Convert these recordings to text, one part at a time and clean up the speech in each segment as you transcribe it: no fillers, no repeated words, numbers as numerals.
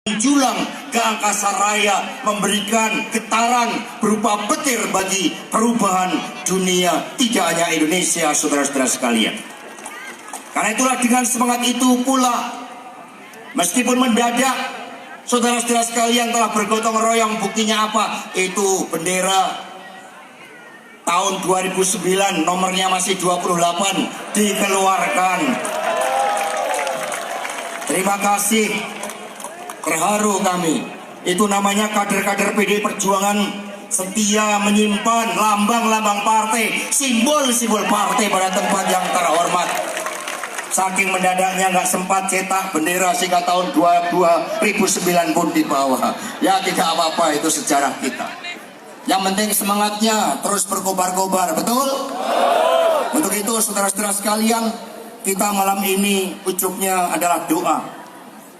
menjulang ke angkasa raya, memberikan getaran berupa petir bagi perubahan dunia, tidak hanya Indonesia, saudara-saudara sekalian. Karena itulah dengan semangat itu pula, meskipun mendadak, saudara-saudara sekalian telah bergotong royong. Buktinya apa? Itu bendera tahun 2009 nomornya masih 28 dikeluarkan. Terima kasih, terharu kami. Itu namanya kader-kader PD Perjuangan setia menyimpan lambang-lambang partai, simbol-simbol partai pada tempat yang terhormat. Saking mendadaknya nggak sempat cetak bendera sehingga tahun 2009 pun di bawah. Ya tidak apa-apa, itu sejarah kita. Yang penting semangatnya terus berkobar-kobar, betul? Untuk itu saudara-saudara sekalian, kita malam ini ujungnya adalah doa.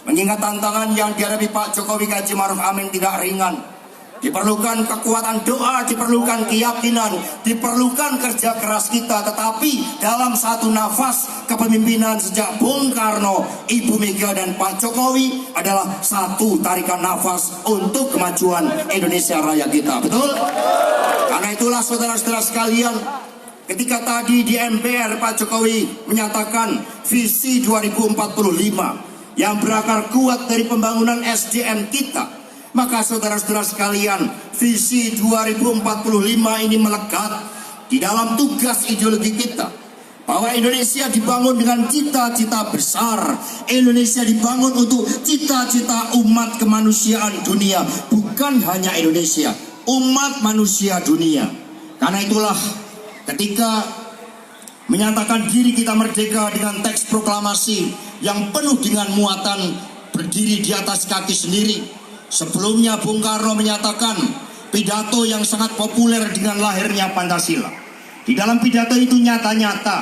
Mengingat tantangan yang dihadapi Pak Jokowi Haji Ma'ruf Amin tidak ringan. Diperlukan kekuatan doa, diperlukan keyakinan, diperlukan kerja keras kita. Tetapi dalam satu nafas kepemimpinan sejak Bung Karno, Ibu Mega dan Pak Jokowi adalah satu tarikan nafas untuk kemajuan Indonesia Raya kita. Betul? Karena itulah saudara-saudara sekalian, ketika tadi di MPR Pak Jokowi menyatakan visi 2045 yang berakar kuat dari pembangunan SDM kita, maka saudara-saudara sekalian, visi 2045 ini melekat di dalam tugas ideologi kita, bahwa Indonesia dibangun dengan cita-cita besar. Indonesia dibangun untuk cita-cita umat kemanusiaan dunia, bukan hanya Indonesia, umat manusia dunia. Karena itulah ketika menyatakan diri kita merdeka dengan teks proklamasi yang penuh dengan muatan berdiri di atas kaki sendiri. Sebelumnya Bung Karno menyatakan pidato yang sangat populer dengan lahirnya Pancasila. Di dalam pidato itu nyata-nyata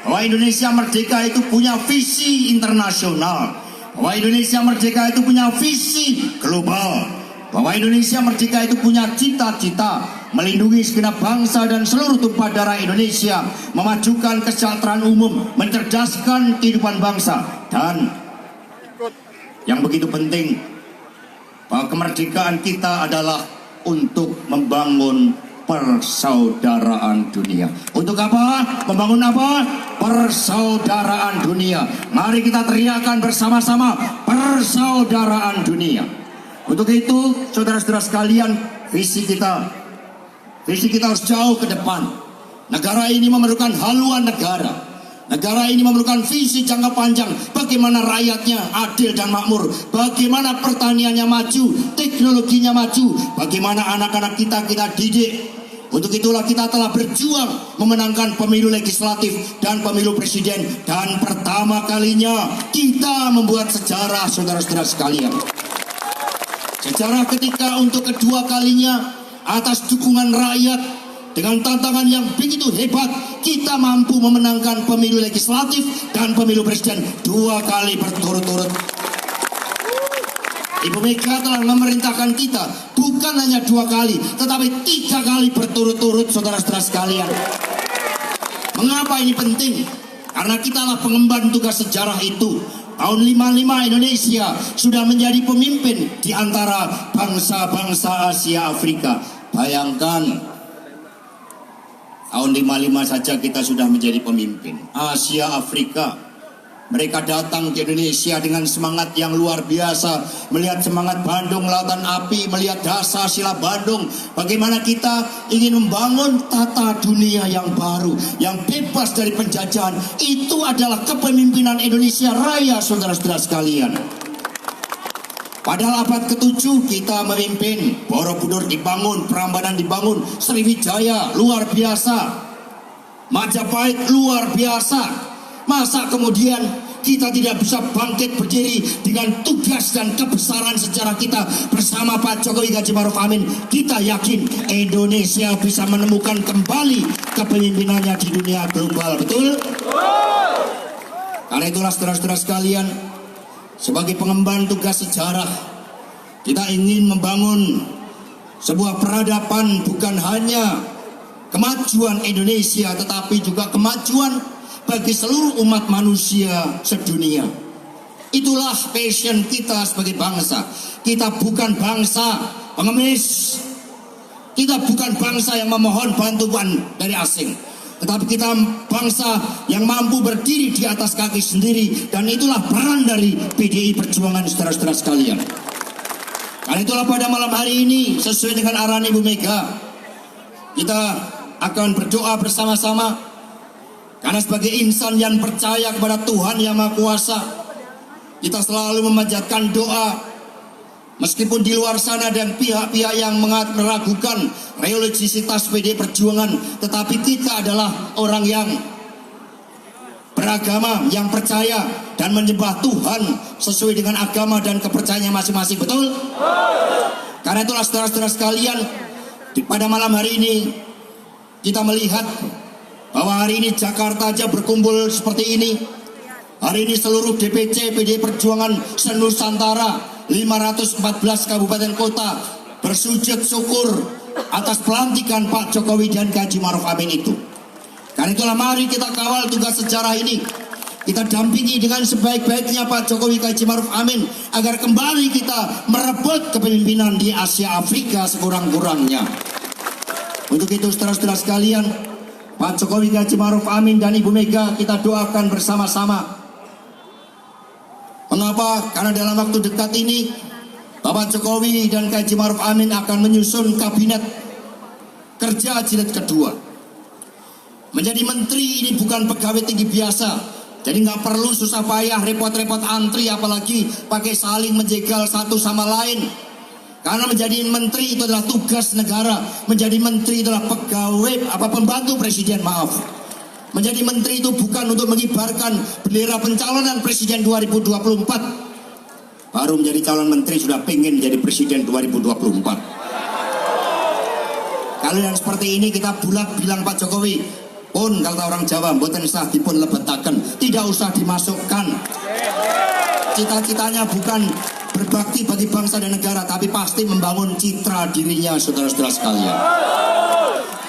bahwa Indonesia merdeka itu punya visi internasional, bahwa Indonesia merdeka itu punya visi global, bahwa Indonesia merdeka itu punya cita-cita melindungi segenap bangsa dan seluruh tumpah darah Indonesia, memajukan kesejahteraan umum, mencerdaskan kehidupan bangsa, dan yang begitu penting, bahwa kemerdekaan kita adalah untuk membangun persaudaraan dunia. Untuk apa? Membangun apa? Persaudaraan dunia. Mari kita teriakan bersama-sama, persaudaraan dunia. Untuk itu, saudara-saudara sekalian, visi kita harus jauh ke depan. Negara ini memerlukan haluan negara. Negara ini memerlukan visi jangka panjang. Bagaimana rakyatnya adil dan makmur, bagaimana pertaniannya maju, teknologinya maju, bagaimana anak-anak kita didik. Untuk itulah kita telah berjuang memenangkan pemilu legislatif dan pemilu presiden. Dan pertama kalinya kita membuat sejarah, saudara-saudara sekalian. Sejarah ketika untuk kedua kalinya atas dukungan rakyat, dengan tantangan yang begitu hebat, kita mampu memenangkan pemilu legislatif dan pemilu presiden 2 kali berturut-turut. Ibu Mega telah memerintahkan kita bukan hanya 2 kali, tetapi 3 kali berturut-turut, saudara-saudara sekalian. Mengapa ini penting? Karena kitalah pengemban tugas sejarah itu. Tahun 55 Indonesia sudah menjadi pemimpin di antara bangsa-bangsa Asia Afrika. Bayangkan, tahun 55 saja kita sudah menjadi pemimpin. Asia Afrika, mereka datang ke Indonesia dengan semangat yang luar biasa. Melihat semangat Bandung Lautan Api, melihat dasar sila Bandung. Bagaimana kita ingin membangun tata dunia yang baru, yang bebas dari penjajahan. Itu adalah kepemimpinan Indonesia Raya, saudara-saudara sekalian. Padahal abad ke-7 kita memimpin, Borobudur dibangun, Prambanan dibangun, Sriwijaya luar biasa, Majapahit luar biasa. Masa kemudian kita tidak bisa bangkit berdiri dengan tugas dan kebesaran sejarah kita bersama Pak Jokowi Haji Ma'ruf Amin? Kita yakin Indonesia bisa menemukan kembali kepemimpinannya di dunia global, betul? Karena itulah saudara-saudara sekalian, sebagai pengemban tugas sejarah, kita ingin membangun sebuah peradaban bukan hanya kemajuan Indonesia, tetapi juga kemajuan bagi seluruh umat manusia sedunia. Itulah passion kita sebagai bangsa. Kita bukan bangsa pengemis. Kita bukan bangsa yang memohon bantuan dari asing. Tetapi kita bangsa yang mampu berdiri di atas kaki sendiri. Dan itulah peran dari PDI Perjuangan, saudara-saudara sekalian. Karena itulah pada malam hari ini, sesuai dengan arahan Ibu Mega, kita akan berdoa bersama-sama. Karena sebagai insan yang percaya kepada Tuhan Yang Maha Kuasa, kita selalu memanjatkan doa. Meskipun di luar sana ada pihak-pihak yang meragukan religiositas PDI Perjuangan, tetapi kita adalah orang yang beragama, yang percaya dan menyembah Tuhan sesuai dengan agama dan kepercayaannya masing-masing. Betul? Karena itulah saudara-saudara sekalian, pada malam hari ini kita melihat bahwa hari ini Jakarta aja berkumpul seperti ini. Hari ini seluruh DPC PDI Perjuangan se-Nusantara 514 kabupaten kota bersujud syukur atas pelantikan Pak Jokowi dan Haji Ma'ruf Amin itu. Karena itulah mari kita kawal tugas sejarah ini. Kita dampingi dengan sebaik-baiknya Pak Jokowi Haji Ma'ruf Amin agar kembali kita merebut kepemimpinan di Asia Afrika sekurang-kurangnya. Untuk itu saudara-saudara sekalian, Pak Jokowi Haji Ma'ruf Amin dan Ibu Mega kita doakan bersama-sama. Mengapa? Karena dalam waktu dekat ini Bapak Jokowi dan Haji Ma'ruf Amin akan menyusun kabinet kerja jilid kedua. Menjadi menteri ini bukan pegawai tinggi biasa. Jadi nggak perlu susah payah, repot-repot antri, apalagi pakai saling menjegal satu sama lain. Karena menjadi menteri itu adalah tugas negara. Menjadi menteri adalah pegawai pembantu presiden, maaf. Menjadi menteri itu bukan untuk mengibarkan bendera pencalonan presiden 2024. Baru menjadi calon menteri sudah pengen jadi presiden 2024. Kalau yang seperti ini kita bulat bilang Pak Jokowi, pun kata orang Jawa, mboten sah dipun lebetaken, tidak usah dimasukkan. Cita-citanya bukan berbakti bagi bangsa dan negara, tapi pasti membangun citra dirinya, saudara-saudara sekalian.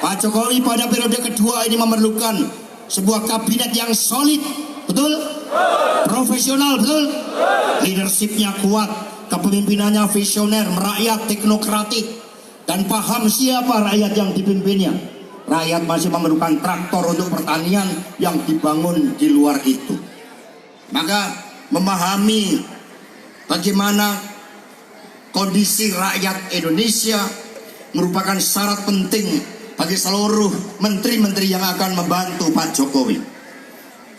Pak Jokowi pada periode kedua ini memerlukan sebuah kabinet yang solid, betul? Profesional, betul? Leadershipnya kuat, kepemimpinannya visioner, merakyat, teknokratik, dan paham siapa rakyat yang dipimpinnya. Rakyat masih memerlukan traktor untuk pertanian yang dibangun di luar itu. Maka memahami bagaimana kondisi rakyat Indonesia merupakan syarat penting bagi seluruh menteri-menteri yang akan membantu Pak Jokowi.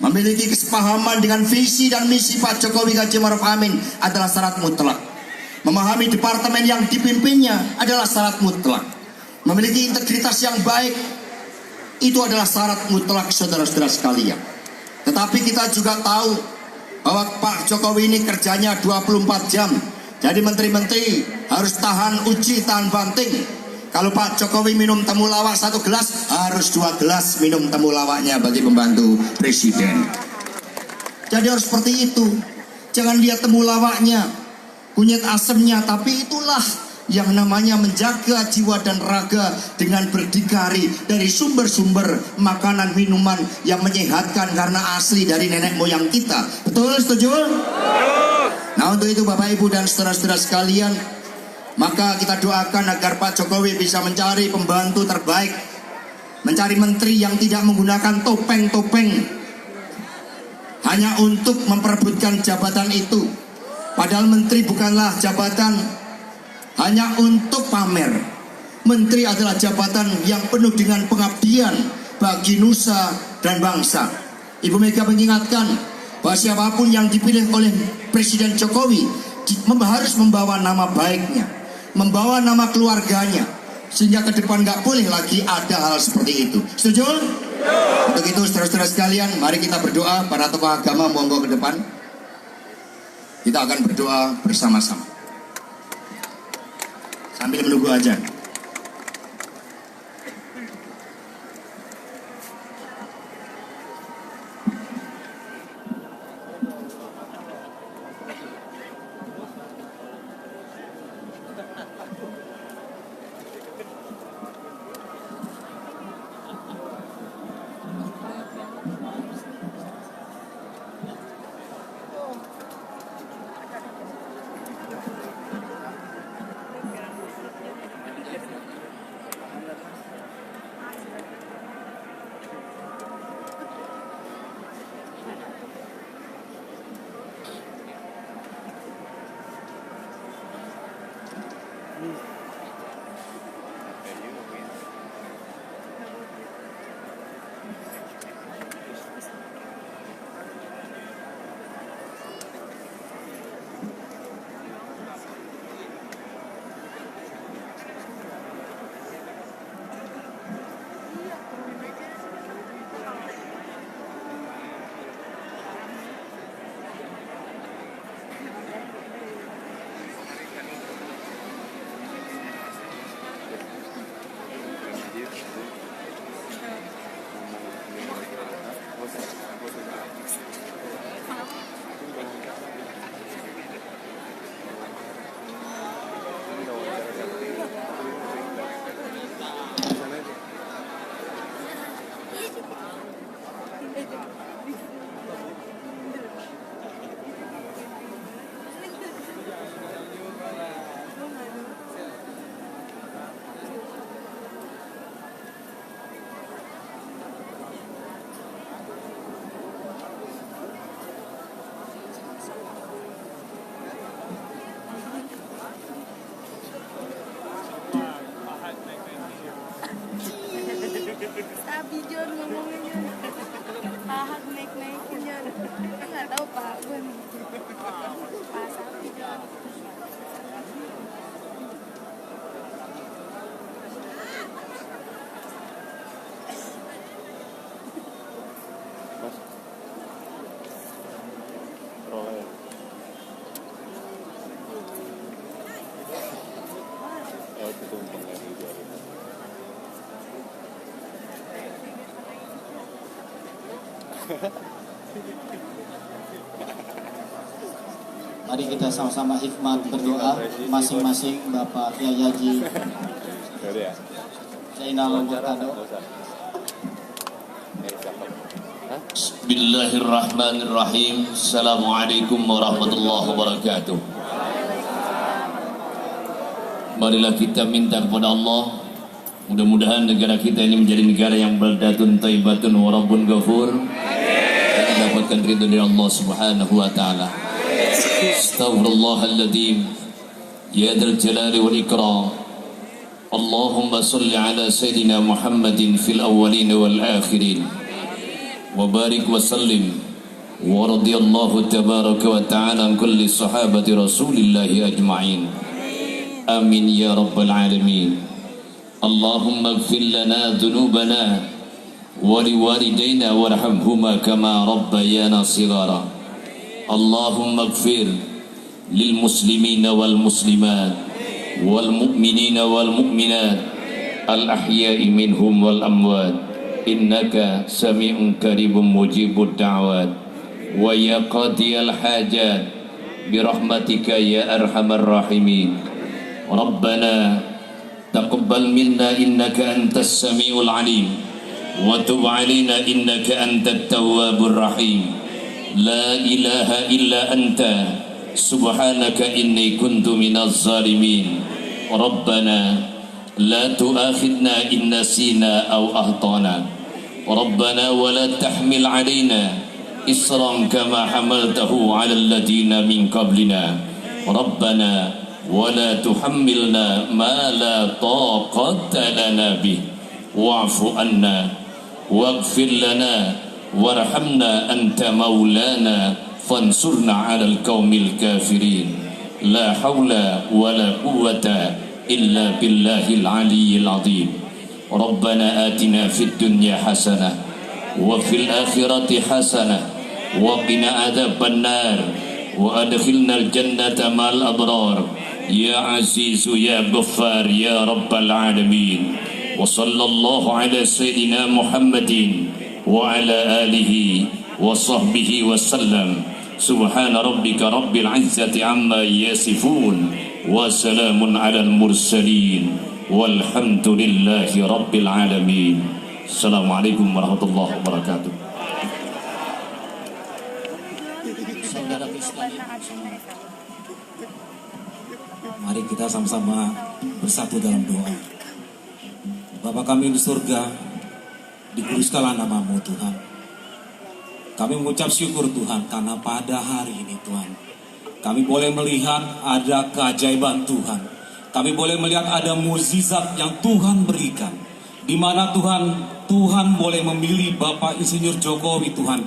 Memiliki kesepahaman dengan visi dan misi Pak Jokowi Haji Ma'ruf Amin adalah syarat mutlak. Memahami departemen yang dipimpinnya adalah syarat mutlak. Memiliki integritas yang baik itu adalah syarat mutlak, saudara-saudara sekalian. Tetapi kita juga tahu bahwa Pak Jokowi ini kerjanya 24 jam. Jadi menteri-menteri harus tahan uji, tahan banting. Kalau Pak Jokowi minum temulawak 1 gelas, harus 2 gelas minum temulawaknya bagi pembantu presiden. Jadi harus seperti itu. Jangan lihat temulawaknya, kunyit asemnya, tapi itulah yang namanya menjaga jiwa dan raga dengan berdikari dari sumber-sumber makanan minuman yang menyehatkan karena asli dari nenek moyang kita. Betul, setuju? Nah, untuk itu Bapak Ibu dan saudara-saudara sekalian, maka kita doakan agar Pak Jokowi bisa mencari pembantu terbaik, mencari menteri yang tidak menggunakan topeng-topeng hanya untuk memperebutkan jabatan itu. Padahal menteri bukanlah jabatan hanya untuk pamer. Menteri adalah jabatan yang penuh dengan pengabdian bagi nusa dan bangsa. Ibu Mega mengingatkan bahwa siapapun yang dipilih oleh Presiden Jokowi harus membawa nama baiknya, membawa nama keluarganya, sehingga ke depan nggak boleh lagi ada hal seperti itu. Setuju? Untuk itu saudara-saudara sekalian, mari kita berdoa. Para tokoh agama monggo ke depan. Kita akan berdoa bersama-sama sambil menunggu azan. Sabi John ngomongnya John. Pahat naik-naikin John. Nggak tahu Pak Gun. Pak Sabi John. Mari kita sama-sama hikmat berdoa masing-masing Bapak Kiai Haji Zainal Murtado. Bismillahirrahmanirrahim. Assalamualaikum warahmatullahi wabarakatuh. Marilah kita minta kepada Allah, mudah-mudahan negara kita ini menjadi negara yang baldatun thayyibatun wa rabbun ghafur, dan mendapatkan ridho dari Allah Subhanahu wa taala. Astaghfirullahaladzim, ya dzal jalali wal ikram. Allahumma salli ala sayyidina Muhammadin fil awwalin wal akhirin, wa barik wa sallim wa radiyallahu tabaraka wa ta'ala an kulli sahabati rasulillahi ajma'in. Amin ya rabbal alamin. Allahumma ighfir lana dhunubana wa liwalidayna warhamhuma kama rabbayana shighara. Allahumma ighfir lil muslimina wal muslimat wal mu'minina wal mu'minat al ahya'i minhum wal amwat, innaka sami'un qaribun mujibud da'wat wa ya qadiyal hajat birahmatika ya arhamar rahimin. Rabbana taqabbal minna innaka antas sami'ul alim wa tub alaina innaka antat tawwabur rahim. La ilaha illa anta subhanaka inni kuntu minaz zalimin. Rabbana la tu'akhidna in nasina aw akhtana. Rabbana wa la tahmil alaina isran kama hamaltahu ala alladhina min qablina. Rabbana wa la tuhammilna ma la taqata lana bih wa'fu anna waghfir lana warhamna anta maulana fansurna 'alal qaumil kafirin. La haula wala quwwata illa billahil aliyyil azim. Rabbana atina fid dunya hasanah wa fil akhirati hasanah wa qina adzaban nar wa adkhilnal jannata ma'al abrar ya azizu ya ghaffar ya rabbal alamin. Wa sallallahu ala sayyidina Muhammadin wa ala alihi wa sahbihi wa sallam. Subhana rabbika rabbil izzati amma yasifun wa salamun alal mursalin walhamdulillahi rabbil alamin. Assalamualaikum warahmatullahi wabarakatuh. Saudara Islam, mari kita sama-sama bersatu dalam doa. Bapa kami di surga, dikuduskanlah namamu Tuhan. Kami mengucap syukur Tuhan karena pada hari ini Tuhan kami boleh melihat ada keajaiban Tuhan Kami boleh melihat ada mukjizat yang Tuhan berikan, di mana Tuhan boleh memilih Bapak Insinyur Jokowi Tuhan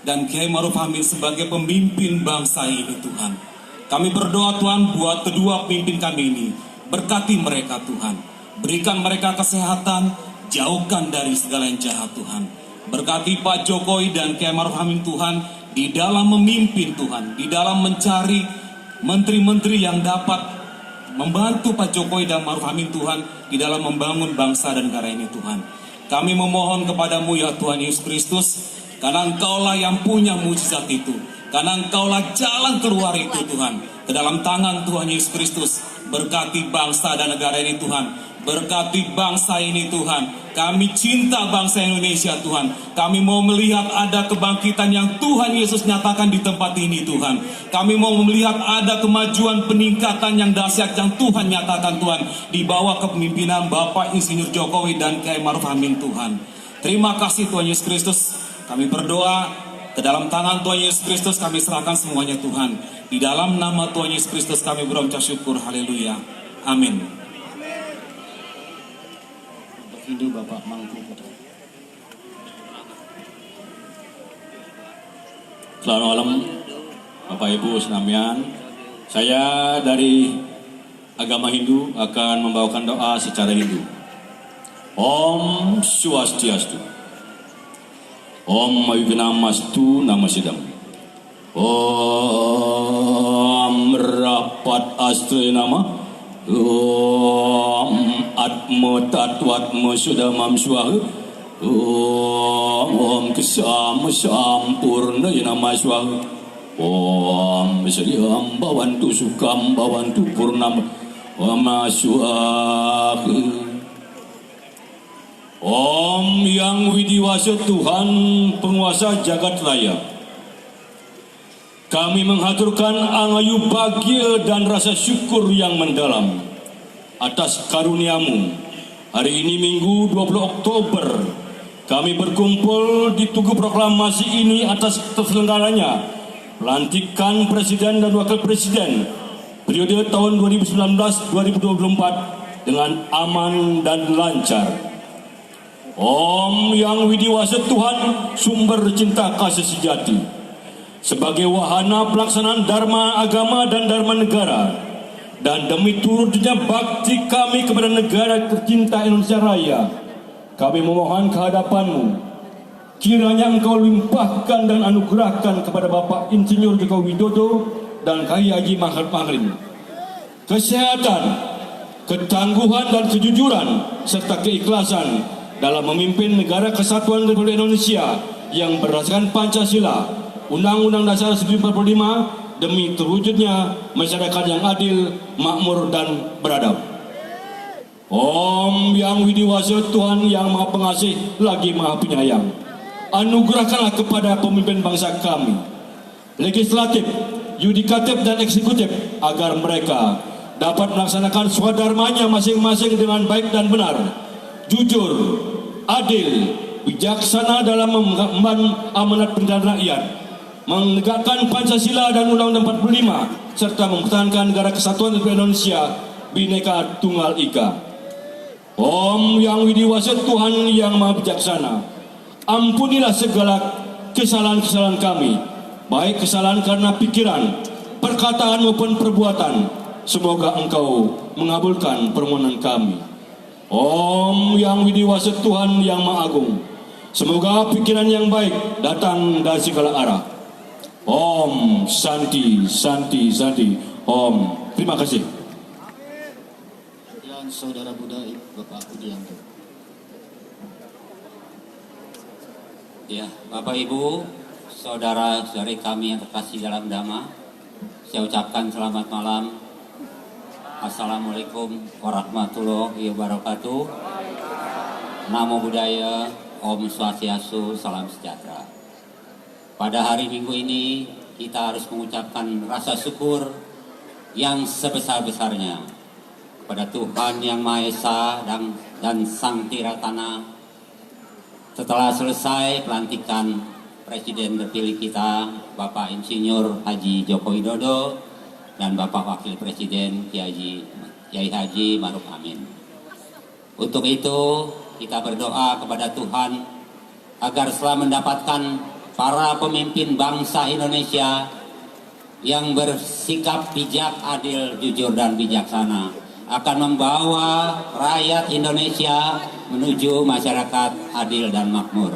dan Kiai Maruf Amin sebagai pemimpin bangsa ini Tuhan. Kami berdoa Tuhan buat kedua pemimpin kami ini, berkati mereka Tuhan, berikan mereka kesehatan, jauhkan dari segala yang jahat Tuhan. Berkati Pak Jokowi dan Kiai Maruf Amin Tuhan di dalam memimpin Tuhan, di dalam mencari menteri-menteri yang dapat membantu Pak Jokowi dan Maruf Amin Tuhan di dalam membangun bangsa dan negara ini Tuhan. Kami memohon kepadamu ya Tuhan Yesus Kristus, karena Engkaulah yang punya mujizat itu, karena Engkaulah jalan keluar itu Tuhan. Ke dalam tangan Tuhan Yesus Kristus, berkati bangsa dan negara ini Tuhan, berkati bangsa ini Tuhan. Kami cinta bangsa Indonesia Tuhan. Kami mau melihat ada kebangkitan yang Tuhan Yesus nyatakan di tempat ini Tuhan. Kami mau melihat ada kemajuan peningkatan yang dahsyat yang Tuhan nyatakan Tuhan, di bawah kepemimpinan Bapak Insinyur Jokowi dan Kiai Maruf Amin Tuhan. Terima kasih Tuhan Yesus Kristus. Kami berdoa, ke dalam tangan Tuhan Yesus Kristus kami serahkan semuanya Tuhan. Di dalam nama Tuhan Yesus Kristus kami berucap syukur. Haleluya. Amin. Untuk Hindu Bapak Mangku. Selamat malam Bapak Ibu senamian. Saya dari agama Hindu akan membawakan doa secara Hindu. Om Swastiastu. Om Ayugnamastu Namasidam. Om Rapat Astre Nama. Om Atma Tatwatma Sudamam Swaha. Om Kesam Sampurna Nama Swaha. Om Sriam Bawantu Sukam Bawantu Purnam Wama Swaha. Om Yang Widiwasa Tuhan Penguasa Jagat Raya, kami menghaturkan angayu bahagia dan rasa syukur yang mendalam atas karuniamu. Hari ini Minggu 20 Oktober kami berkumpul di Tugu Proklamasi ini atas terselenggaranya pelantikan Presiden dan Wakil Presiden periode tahun 2019-2024 dengan aman dan lancar. Om Yang Widiwasa Tuhan sumber cinta kasih sejati, sebagai wahana pelaksanaan dharma agama dan dharma negara, dan demi turutnya bakti kami kepada negara tercinta Indonesia Raya, kami memohon kehadapanmu, kiranya Engkau limpahkan dan anugerahkan kepada Bapak Insinyur Joko Widodo dan Kiai Haji Ma'ruf Amin kesehatan, ketangguhan dan kejujuran serta keikhlasan dalam memimpin negara kesatuan Republik Indonesia yang berdasarkan Pancasila, Undang-Undang Dasar 1945, demi terwujudnya masyarakat yang adil, makmur dan beradab. Om Yang Widiwasa Tuhan yang Maha Pengasih lagi Maha Penyayang, anugerahkanlah kepada pemimpin bangsa kami, legislatif, yudikatif dan eksekutif, agar mereka dapat melaksanakan swadharmanya masing-masing dengan baik dan benar, jujur, adil, bijaksana dalam mengemban amanat pimpinan rakyat, menegakkan Pancasila dan Undang-Undang 45, serta mempertahankan negara kesatuan Republik Indonesia Bhinneka Tunggal Ika. Om Yang Widiwasa Tuhan yang Maha Bijaksana, ampunilah segala kesalahan-kesalahan kami, baik kesalahan karena pikiran, perkataan maupun perbuatan. Semoga Engkau mengabulkan permohonan kami. Om Yang Widiwasa Tuhan yang Maha Agung, semoga pikiran yang baik datang dari segala arah. Om Santi Santi Santi. Om. Terima kasih. Dan Saudara Budai Bapak Budianto. Ya, Bapak Ibu, saudara-saudari kami yang terkasih dalam Dhamma, saya ucapkan selamat malam. Assalamualaikum warahmatullahi wabarakatuh. Namo Buddhaya, Om Swastiastu, salam sejahtera. Pada hari Minggu ini kita harus mengucapkan rasa syukur yang sebesar-besarnya kepada Tuhan Yang Maha Esa dan Sang Tiratana. Setelah selesai pelantikan Presiden terpilih kita, Bapak Insinyur Haji Joko Widodo, dan Bapak Wakil Presiden Kiai Haji Yai Haji Ma'ruf Amin. Untuk itu kita berdoa kepada Tuhan agar setelah mendapatkan para pemimpin bangsa Indonesia yang bersikap bijak, adil, jujur, dan bijaksana akan membawa rakyat Indonesia menuju masyarakat adil dan makmur.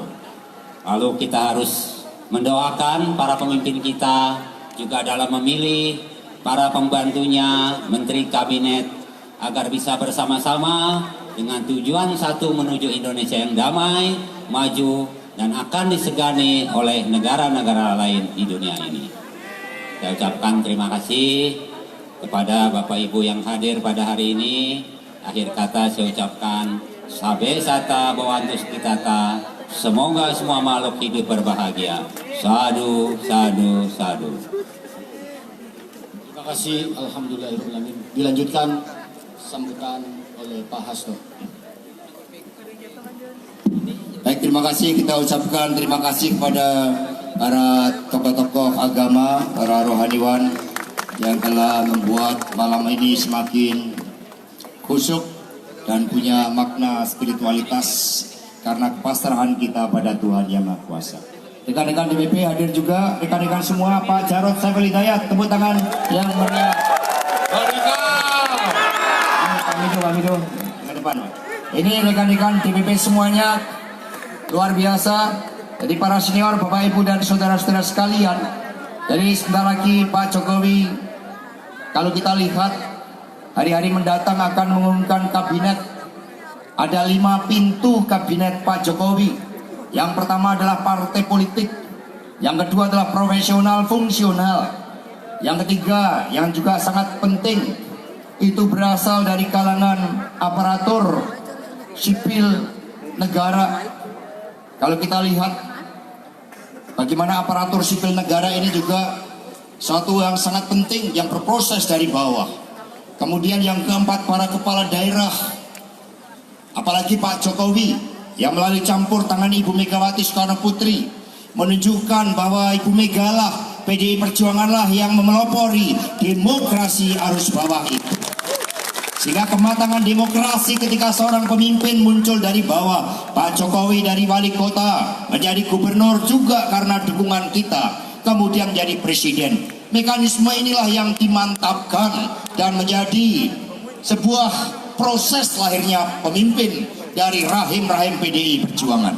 Lalu kita harus mendoakan para pemimpin kita juga dalam memilih para pembantunya, menteri kabinet, agar bisa bersama-sama dengan tujuan satu menuju Indonesia yang damai, maju, dan akan disegani oleh negara-negara lain di dunia ini. Saya ucapkan terima kasih kepada Bapak Ibu yang hadir pada hari ini. Akhir kata saya ucapkan sabe sata bawantus kitata. Semoga semua makhluk hidup berbahagia. Sadu, sadu, sadu. Terima kasih, alhamdulillahirrahmanirrahim. Dilanjutkan sambutan oleh Pak Hasto. Baik, terima kasih. Kita ucapkan terima kasih kepada para tokoh-tokoh agama, para rohaniwan yang telah membuat malam ini semakin khusyuk dan punya makna spiritualitas karena kepasrahan kita pada Tuhan Yang Maha Kuasa. Rekan-rekan DPP hadir juga, rekan-rekan semua, Pak Jarod Saiful Hidayat, tepuk tangan yang meriah. Kami dulu ke depan. Ini rekan-rekan DPP semuanya luar biasa. Jadi para senior, Bapak Ibu dan saudara-saudara sekalian. Jadi sebentar lagi Pak Jokowi, kalau kita lihat hari-hari mendatang akan mengumumkan kabinet. Ada 5 pintu kabinet Pak Jokowi. Yang pertama adalah partai politik. Yang kedua adalah profesional fungsional. Yang ketiga yang juga sangat penting, itu berasal dari kalangan aparatur sipil negara. Kalau kita lihat bagaimana aparatur sipil negara ini juga suatu yang sangat penting yang berproses dari bawah. Kemudian yang keempat, para kepala daerah, apalagi Pak Jokowi yang melalui campur tangan Ibu Megawati Soekarno Putri menunjukkan bahwa Ibu Mega lah, PDI Perjuangan lah yang memelopori demokrasi arus bawah itu. Sehingga kematangan demokrasi ketika seorang pemimpin muncul dari bawah. Pak Jokowi dari wali kota menjadi gubernur juga karena dukungan kita, kemudian menjadi presiden. Mekanisme inilah yang dimantapkan dan menjadi sebuah proses lahirnya pemimpin dari rahim-rahim PDI Perjuangan.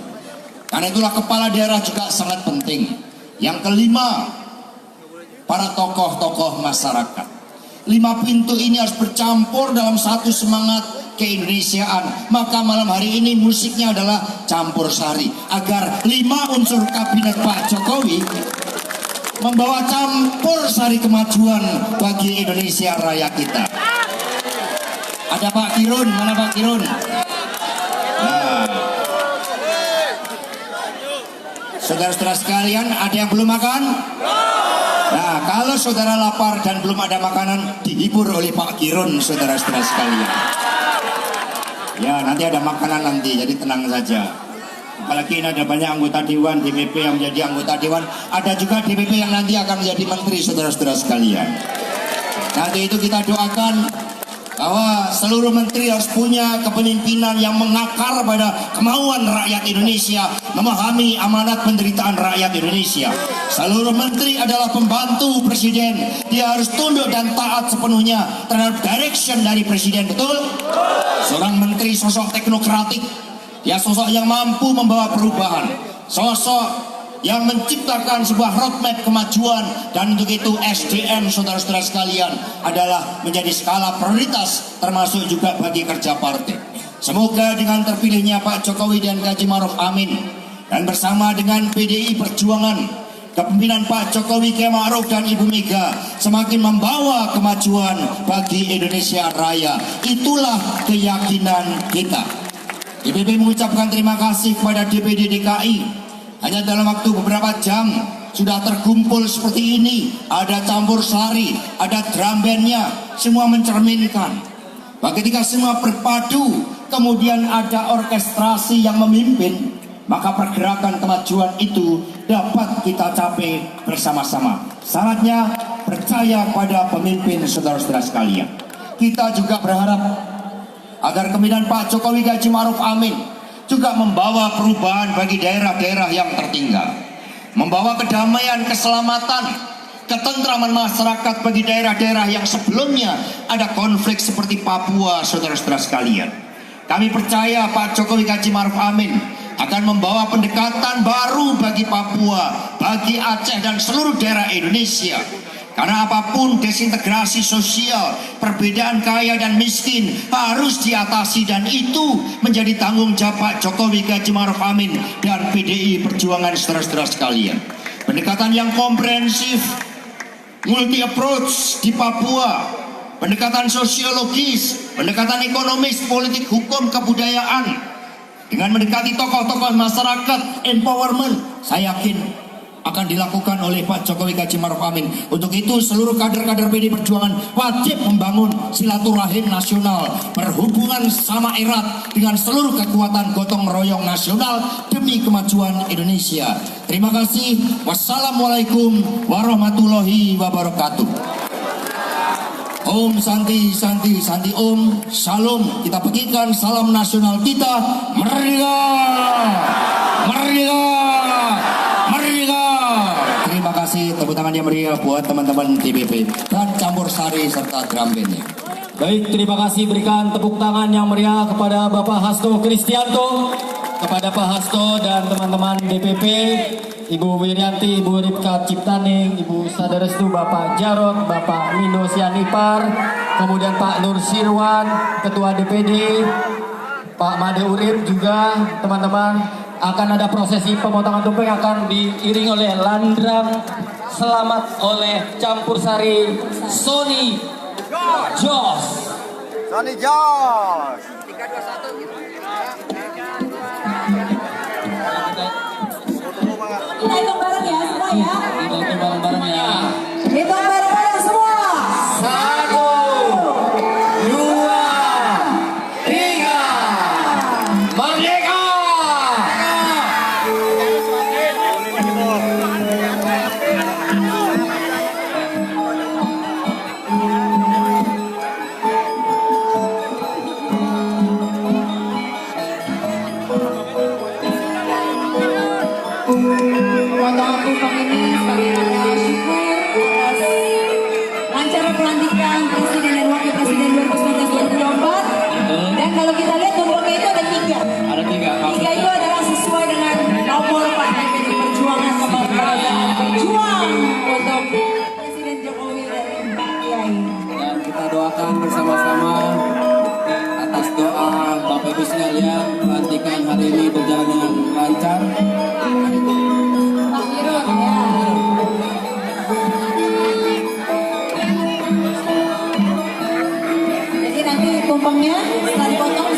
Karena itulah kepala daerah juga sangat penting. Yang kelima, para tokoh-tokoh masyarakat. 5 pintu ini harus bercampur dalam satu semangat keindonesiaan. Maka malam hari ini musiknya adalah campur sari, agar 5 unsur kabinet Pak Jokowi membawa campur sari kemajuan bagi Indonesia Raya kita. Ada Pak Kirun, mana Pak Kirun? Nah, saudara-saudara sekalian, ada yang belum makan? Nah, kalau saudara lapar dan belum ada makanan, dihibur oleh Pak Kirun, saudara-saudara sekalian. Ya, nanti ada makanan nanti, jadi tenang saja. Apalagi ini ada banyak anggota dewan DPP yang menjadi anggota dewan. Ada juga DPP yang nanti akan menjadi menteri, saudara-saudara sekalian. Nanti itu kita doakan bahwa seluruh menteri harus punya kepemimpinan yang mengakar pada kemauan rakyat Indonesia, memahami amanat penderitaan rakyat Indonesia. Seluruh menteri adalah pembantu presiden. Dia harus tunduk dan taat sepenuhnya terhadap direction dari presiden, betul? Seorang menteri sosok teknokratik, dia sosok yang mampu membawa perubahan, sosok yang menciptakan sebuah roadmap kemajuan. Dan untuk itu SDM, saudara-saudara sekalian, adalah menjadi skala prioritas, termasuk juga bagi kerja partai. Semoga dengan terpilihnya Pak Jokowi dan Haji Ma'ruf Amin, dan bersama dengan PDI Perjuangan, kepemimpinan Pak Jokowi, Kiai Ma'ruf dan Ibu Mega semakin membawa kemajuan bagi Indonesia Raya. Itulah keyakinan kita. DPP mengucapkan terima kasih kepada DPD DKI. Hanya dalam waktu beberapa jam sudah terkumpul seperti ini. Ada campur sari, ada drum bandnya, semua mencerminkan bahwa ketika semua berpadu, kemudian ada orkestrasi yang memimpin, maka pergerakan kemajuan itu dapat kita capai bersama-sama. Syaratnya percaya pada pemimpin, saudara-saudara sekalian. kita juga berharap agar kepemimpinan Pak Jokowi Haji Ma'ruf Amin juga membawa perubahan bagi daerah-daerah yang tertinggal, membawa kedamaian, keselamatan, ketentraman masyarakat bagi daerah-daerah yang sebelumnya ada konflik seperti Papua, saudara-saudara sekalian. Kami percaya Pak Jokowi Haji Ma'ruf Amin akan membawa pendekatan baru bagi Papua, bagi Aceh dan seluruh daerah Indonesia. Karena apapun desintegrasi sosial, perbedaan kaya dan miskin harus diatasi, dan itu menjadi tanggung jawab Pak Jokowi Haji Ma'ruf Amin dan PDI Perjuangan, saudara-saudara sekalian. Pendekatan yang komprehensif, multi approach di Papua, pendekatan sosiologis, pendekatan ekonomis, politik, hukum, kebudayaan, dengan mendekati tokoh-tokoh masyarakat, empowerment, saya yakin akan dilakukan oleh Pak Jokowi Haji Ma'ruf Amin. Untuk itu seluruh kader-kader PDI Perjuangan wajib membangun silaturahim nasional, berhubungan sama erat dengan seluruh kekuatan gotong royong nasional demi kemajuan Indonesia. Terima kasih. Wassalamualaikum warahmatullahi wabarakatuh. Om Santi Santi Santi Om Shalom. Kita pegikan salam nasional kita. Merdeka! Merdeka! Merdeka! Terima kasih, tepuk tangan yang meriah buat teman-teman DPP dan campur sari serta drum bandnya. Baik, terima kasih, berikan tepuk tangan yang meriah kepada Bapak Hasto Kristianto, kepada Pak Hasto dan teman-teman DPP, Ibu Wirianti, Ibu Ripka Ciptaning, Ibu Sadarestu, Bapak Jarot, Bapak Mino Sianipar, kemudian Pak Nur Sirwan, Ketua DPD, Pak Made Urip juga, teman-teman. Akan ada prosesi pemotongan tumpeng, akan diiring oleh landrang selamat oleh campur sari Sony Jos. Sony Jos. Kita hitung bareng ya semua ya. Kita hitung bareng-bareng ya. Hitung bareng-bareng semua. 1, 2, 3. Merdeka! Potongan tumpeng ini sebagai tanda syukur atas lancar pelantikan Presiden dan Wakil Presiden 2019-2024. Dan kalau kita lihat tumpengnya itu ada 3. Ada 3. 3 itu adalah sesuai dengan nomor Partai PDI Perjuangan kebangsaan berjuang untuk Presiden Jokowi dan Pak Kiai. Dan kita doakan bersama-sama atas doa Bapak Ibu sekalian, pelantikan hari ini berjalan dengan lancar. Pak Irun ya. Jadi nanti tumpengnya setelah dipotong